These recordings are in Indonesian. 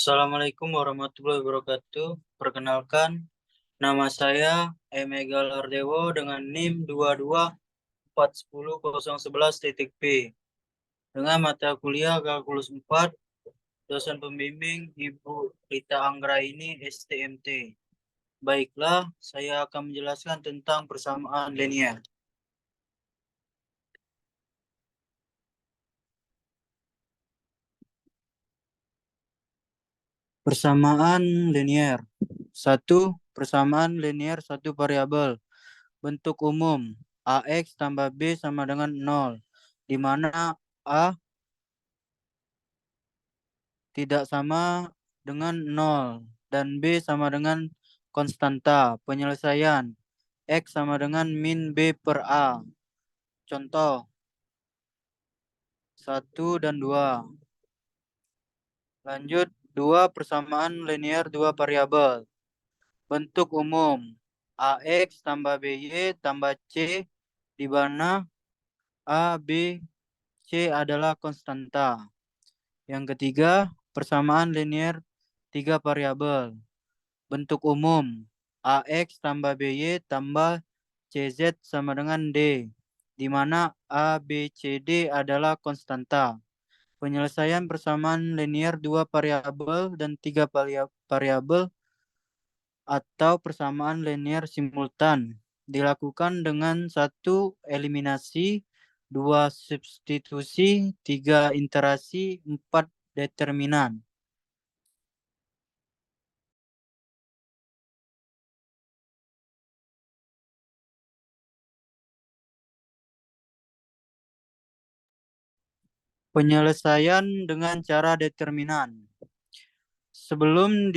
Assalamualaikum warahmatullahi wabarakatuh. Perkenalkan, nama saya Emega Lardewo dengan NIM 22410011.P. Dengan mata kuliah Kalkulus 4, dosen pembimbing Ibu Rita Anggraini, STMT. Baiklah, saya akan menjelaskan tentang persamaan linier. Persamaan linier. 1. Persamaan linier satu variabel. Bentuk umum AX tambah B sama dengan 0, di mana A tidak sama dengan 0 dan B sama dengan konstanta. Penyelesaian X sama dengan min B per A. Contoh 1 dan 2. Lanjut, 2. Persamaan linier dua variabel. Bentuk umum AX tambah BY tambah C, di mana A, B, C adalah konstanta. Yang ketiga, persamaan linier tiga variabel. Bentuk umum AX tambah BY tambah CZ sama dengan D, di mana A, B, C, D adalah konstanta. Penyelesaian persamaan linier dua variabel dan tiga variabel atau persamaan linier simultan dilakukan dengan 1. Eliminasi, 2. Substitusi, 3. Iterasi, 4. Determinan. Penyelesaian dengan cara determinan. Sebelumnya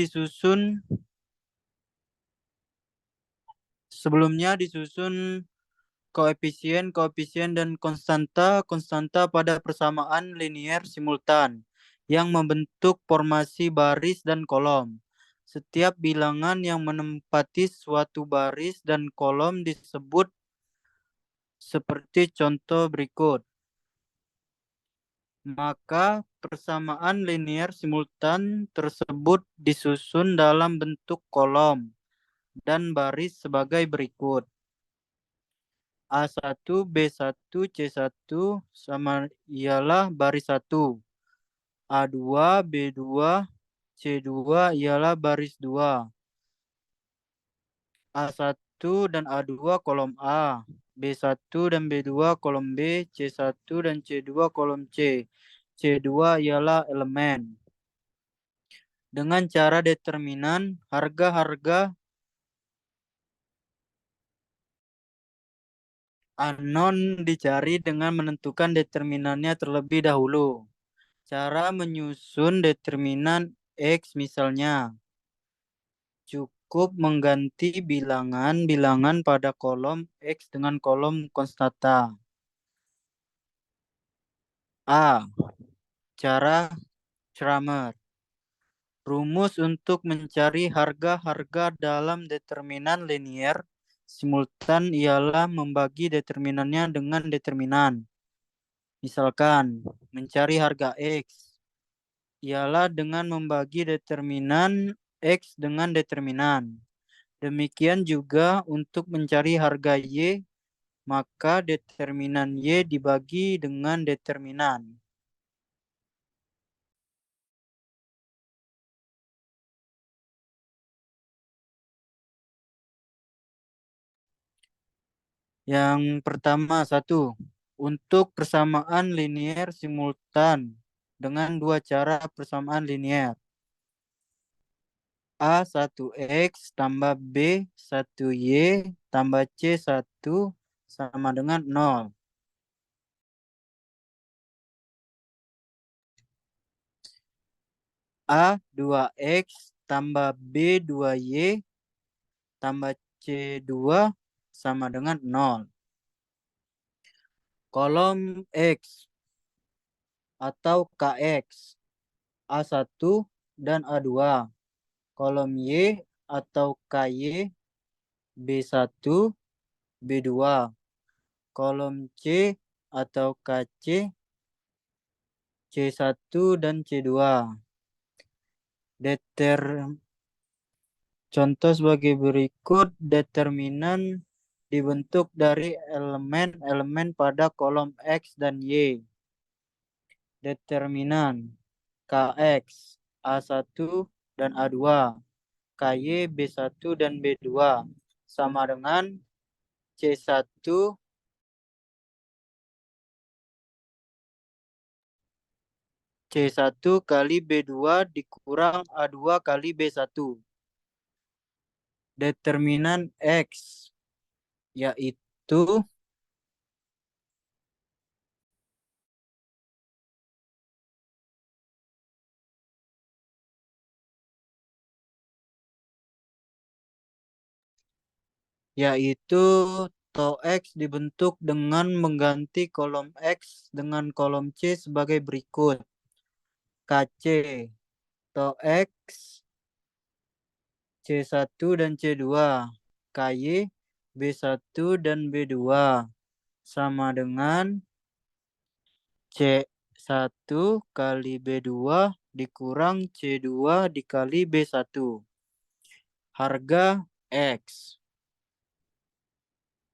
disusun koefisien dan konstanta pada persamaan linier simultan yang membentuk formasi baris dan kolom. Setiap bilangan yang menempati suatu baris dan kolom disebut seperti contoh berikut. Maka persamaan linier simultan tersebut disusun dalam bentuk kolom dan baris sebagai berikut. A1, B1, C1 sama ialah baris 1. A2, B2, C2 ialah baris 2. A1 dan A2 kolom A, B1 dan B2 kolom B, C1 dan C2 kolom C. C2 ialah elemen. Dengan cara determinan, harga-harga anon dicari dengan menentukan determinannya terlebih dahulu. Cara menyusun determinan X misalnya, cukup mengganti bilangan-bilangan pada kolom X dengan kolom konstanta. A. Cara Cramer. Rumus untuk mencari harga-harga dalam determinan linier simultan ialah membagi determinannya dengan determinan. Misalkan, mencari harga X ialah dengan membagi determinan X dengan determinan. Demikian juga untuk mencari harga Y, maka determinan Y dibagi dengan determinan. Yang pertama, 1. Untuk persamaan linier simultan dengan dua cara persamaan linier. A1X tambah B1Y tambah C1 sama dengan 0. A2X tambah B2Y tambah C2 sama dengan 0. Kolom X atau KX, A1 dan A2. Kolom Y atau KY, B1, B2. Kolom C atau KC, C1 dan C2. Contoh sebagai berikut, determinan dibentuk dari elemen-elemen pada kolom X dan Y. Determinan KX, A1 dan A2, KY, B1 dan B2 sama dengan C1 kali B2 dikurang A2 kali B1. Determinan X yaitu tau X dibentuk dengan mengganti kolom X dengan kolom C sebagai berikut. KC, tau X, C1 dan C2, KY, B1 dan B2 sama dengan C1 kali B2 dikurang C2 dikali B1. Harga X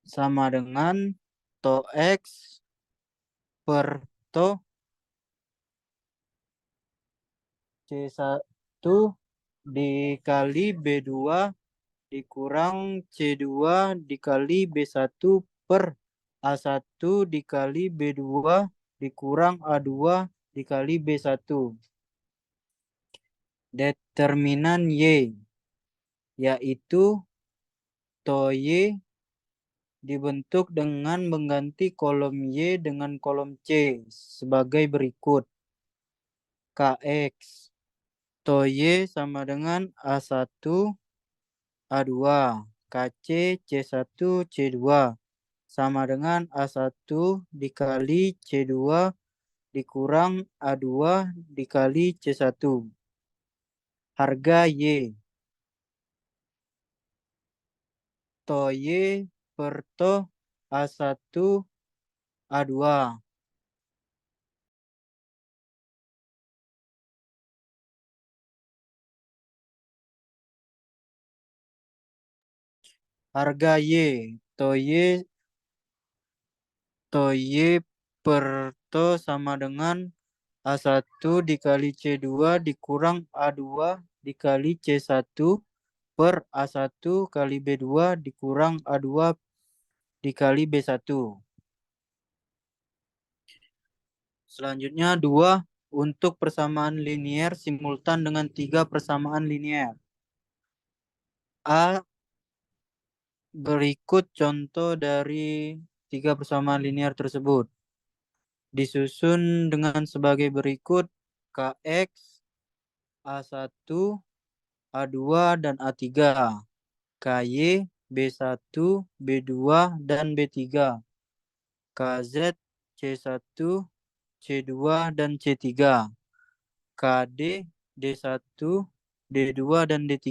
sama dengan tau X per tau C1 dikali B2 dikurang C2 dikali B1 per A1 dikali B2 dikurang A2 dikali B1. Determinan Y yaitu tau Y dibentuk dengan mengganti kolom Y dengan kolom C sebagai berikut. KX, tau Y sama dengan A1, A2, KC, C1, C2 sama dengan A1 dikali C2 dikurang A2 dikali C1. Harga Y. Tau Y per tau A1, A2. Harga Y. Tau Y per tau sama dengan A1 dikali C2 dikurang A2 dikali C1 per A1 kali B2 dikurang A2 dikali B1. Selanjutnya 2 untuk persamaan linier simultan dengan 3 persamaan linier. A. Berikut contoh dari 3 persamaan linier tersebut. Disusun dengan sebagai berikut: KX, A1, A2, dan A3. KY, B1, B2, dan B3. KZ, C1, C2, dan C3. KD, D1, D2, dan D3.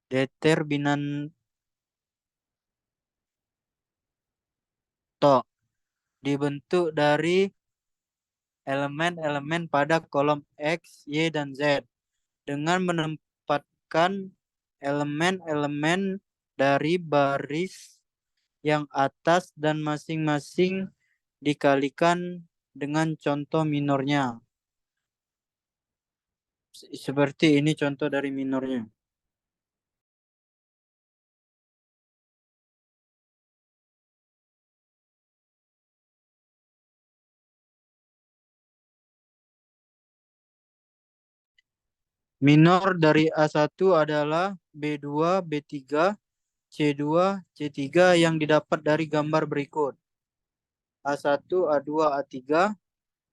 Determinan TO dibentuk dari elemen-elemen pada kolom X, Y, dan Z dengan menempatkan elemen-elemen dari baris yang atas dan masing-masing dikalikan dengan contoh minornya. Seperti ini contoh dari minornya. Minor dari A1 adalah B2, B3, C2, C3 yang didapat dari gambar berikut. A1, A2, A3,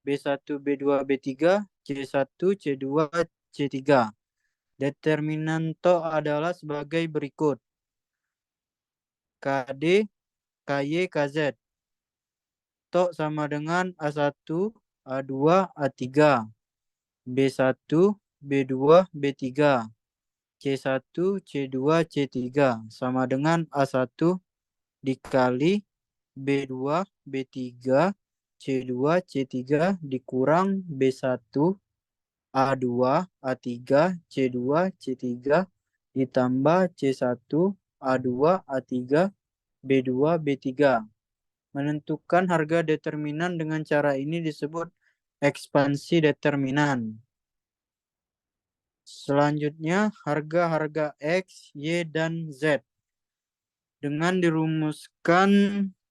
B1, B2, B3, C1, C2, C3. Determinanto adalah sebagai berikut. KD, KY, KZ. TO sama dengan A1, A2, A3, B1, B2, B3, C1, C2, C3 sama dengan A1 dikali B2, B3, C2, C3 dikurang B1 A2, A3, C2, C3 ditambah C1, A2, A3, B2, B3. Menentukan harga determinan dengan cara ini disebut ekspansi determinan. Selanjutnya, harga-harga X, Y, dan Z. Dengan dirumuskan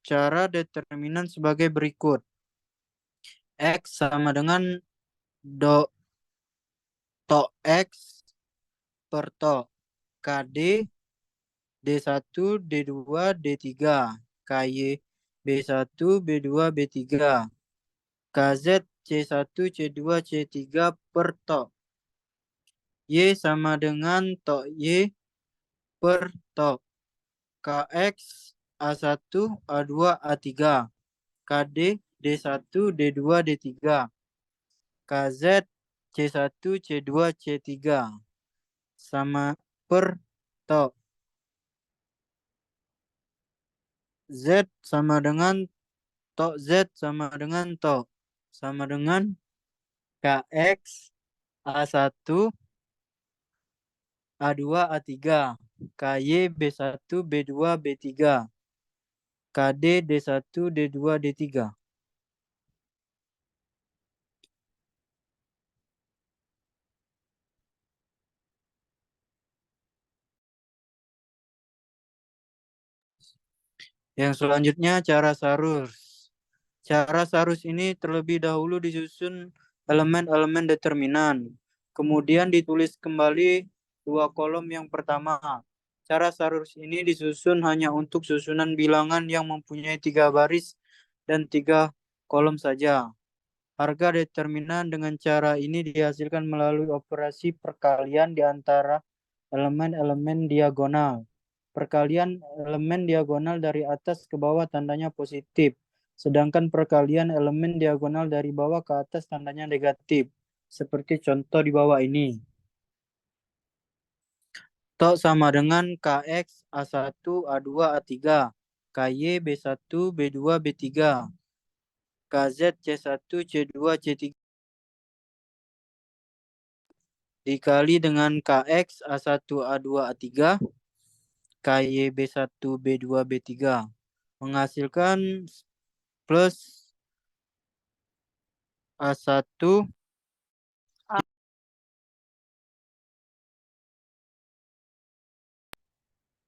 cara determinan sebagai berikut. X sama dengan do to X per to KD D1, D2, D3, KY B1, B2, B3, KZ C1, C2, C3 per to. Y sama dengan to Y per to. KX A1, A2, A3, KD D1, D2, D3, KZ C1, C2, C3 sama per to. Z sama dengan to Z sama dengan to sama dengan KX A1, A2, A3, KY B1, B2, B3, KD D1, D2, D3. Yang selanjutnya cara Sarus. Cara Sarus ini terlebih dahulu disusun elemen-elemen determinan. Kemudian ditulis kembali dua kolom yang pertama. Cara Sarus ini disusun hanya untuk susunan bilangan yang mempunyai 3 baris dan 3 kolom saja. Harga determinan dengan cara ini dihasilkan melalui operasi perkalian di antara elemen-elemen diagonal. Perkalian elemen diagonal dari atas ke bawah tandanya positif, sedangkan perkalian elemen diagonal dari bawah ke atas tandanya negatif, seperti contoh di bawah ini. To sama dengan KX A1, A2, A3, KY B1, B2, B3, KZ C1, C2, C3 dikali dengan KX A1, A2, A3, KY B1, B2, B3 menghasilkan plus A1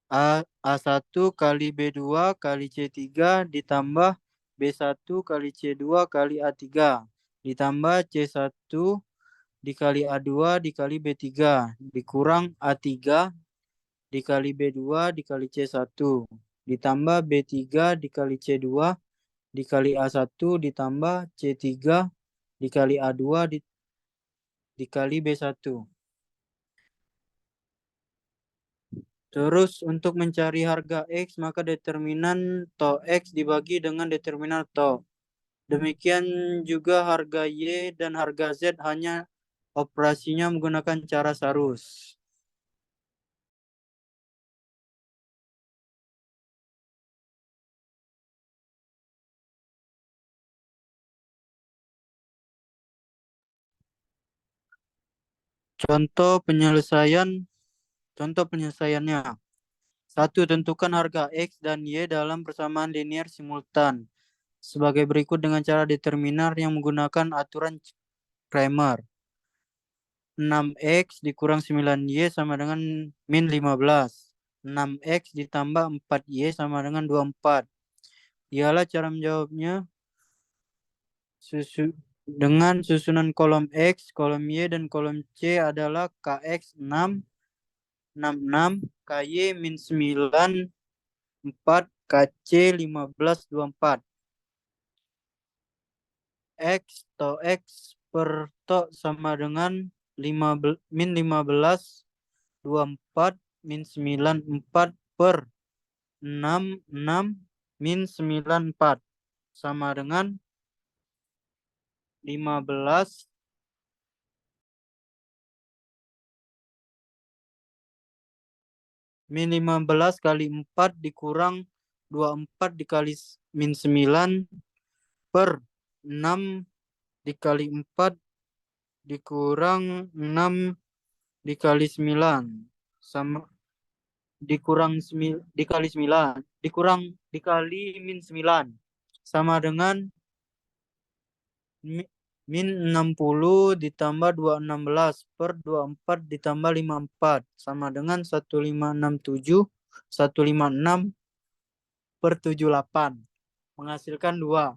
A1 kali B2 kali C3 ditambah B1 kali C2 kali A3 ditambah C1 dikali A2 dikali B3 dikurang A3 dikali B2 dikali C1 ditambah B3 dikali C2 dikali A1 ditambah C3 dikali A2 dikali B1. Terus untuk mencari harga X, maka determinan to X dibagi dengan determinan to. Demikian juga harga Y dan harga Z hanya operasinya menggunakan cara Sarus. Contoh penyelesaiannya. 1. Tentukan harga X dan Y dalam persamaan linear simultan. Sebagai berikut dengan cara determinar yang menggunakan aturan Cramer. 6X dikurang 9Y sama dengan min 15. 6X ditambah 4Y sama dengan 24. Ialah cara menjawabnya dengan susunan kolom X, kolom Y, dan kolom C adalah KX 6, 66, KY min 9, 4, KC 15, 24. X to X per to sama dengan min 15, 24, min 94 per 66, min 94 sama dengan 15 min 15 kali 4 dikurang 24 dikali min 9 per 6 dikali 4 dikurang 6 dikali 9 sama dikurang dikali 9 dikurang dikali min 9 sama dengan min 60 ditambah 216 per 24 ditambah 54 sama dengan 1567 156 per 78 menghasilkan 2.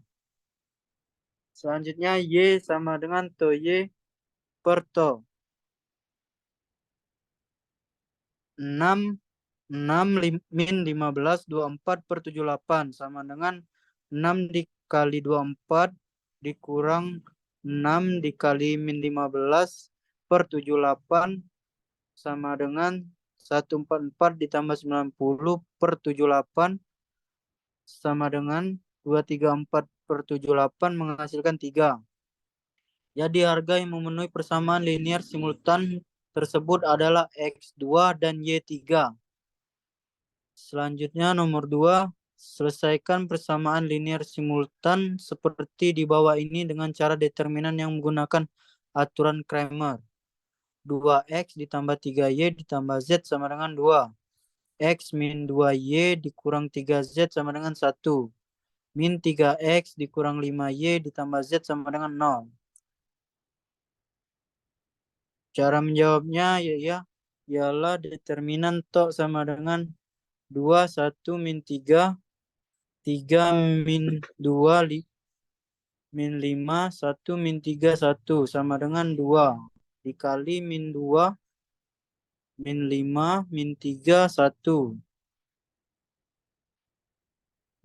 Selanjutnya Y sama dengan to Y per to 6 min 15 24 per 78 sama dengan 6 dikali 24 dikurang 6 dikali min 15 per 78 sama dengan 144 ditambah 90 per 78 sama dengan 234 per 78 menghasilkan 3. Jadi harga yang memenuhi persamaan linear simultan tersebut adalah X2 dan Y3. Selanjutnya nomor 2, selesaikan persamaan linear simultan seperti di bawah ini dengan cara determinan yang menggunakan aturan Cramer. 2X ditambah 3Y ditambah Z sama dengan 2. X min 2Y dikurang 3Z sama dengan 1. Min 3X dikurang 5Y ditambah Z sama dengan 0. Cara menjawabnya ialah determinan tok sama dengan 2, 1, min 3, 3 min 2, min 5, 1 min 3, 1 sama dengan 2. Dikali min 2, min 5, min 3, 1.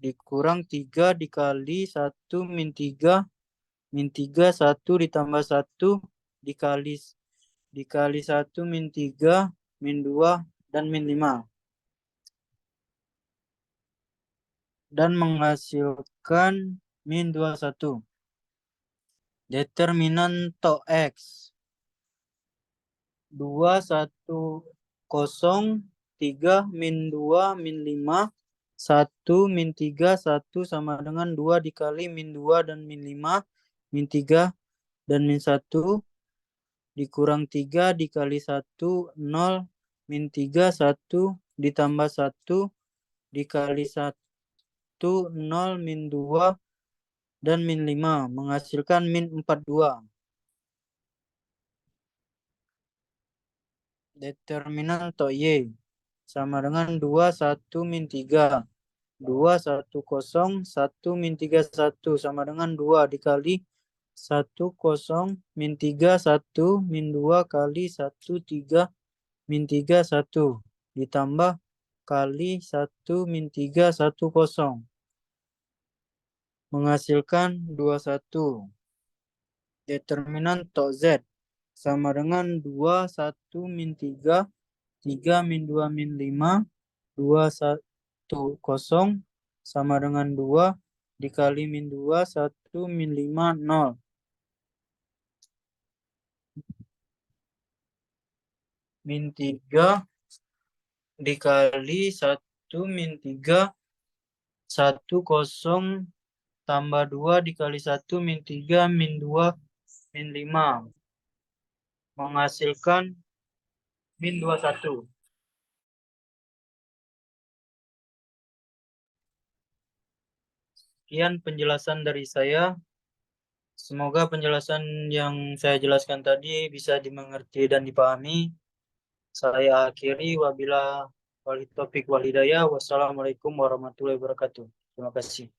Dikurang 3 dikali 1 min 3, min 3, 1 ditambah 1 dikali 1 min 3, min 2, dan min 5. Dan menghasilkan min 21. Determinan tok X. 2, 1, 0, 3, min 2, min 5, 1, min 3, 1 sama dengan 2 dikali min 2 dan min 5, min 3, dan min 1, dikurang 3 dikali 1, 0, min 3, 1, ditambah 1, dikali 1, 0, min 2, dan min 5, menghasilkan min 42. Determinan tok Y sama dengan 2, 1, min 3. 2, 1, 0, 1, min 3, 1 sama dengan 2 dikali 1, 0, min 3, 1, min 2 kali 1, 3, min 3, 1 ditambah kali 1, min 3, 1, 0 menghasilkan 21. Determinan tok Z sama dengan 2, 1, min 3, 3, min 2, min 5, 2, 1, 0 sama dengan 2 dikali min 2, 1, min 5, 0. Min 3 dikali 1, min 3, 1, 0 tambah 2 dikali 1, min 3, min 2, min 5. Menghasilkan min 21. Sekian penjelasan dari saya. Semoga penjelasan yang saya jelaskan tadi bisa dimengerti dan dipahami. Saya akhiri wabila wali topik walhidayah. Wassalamualaikum warahmatullahi wabarakatuh. Terima kasih.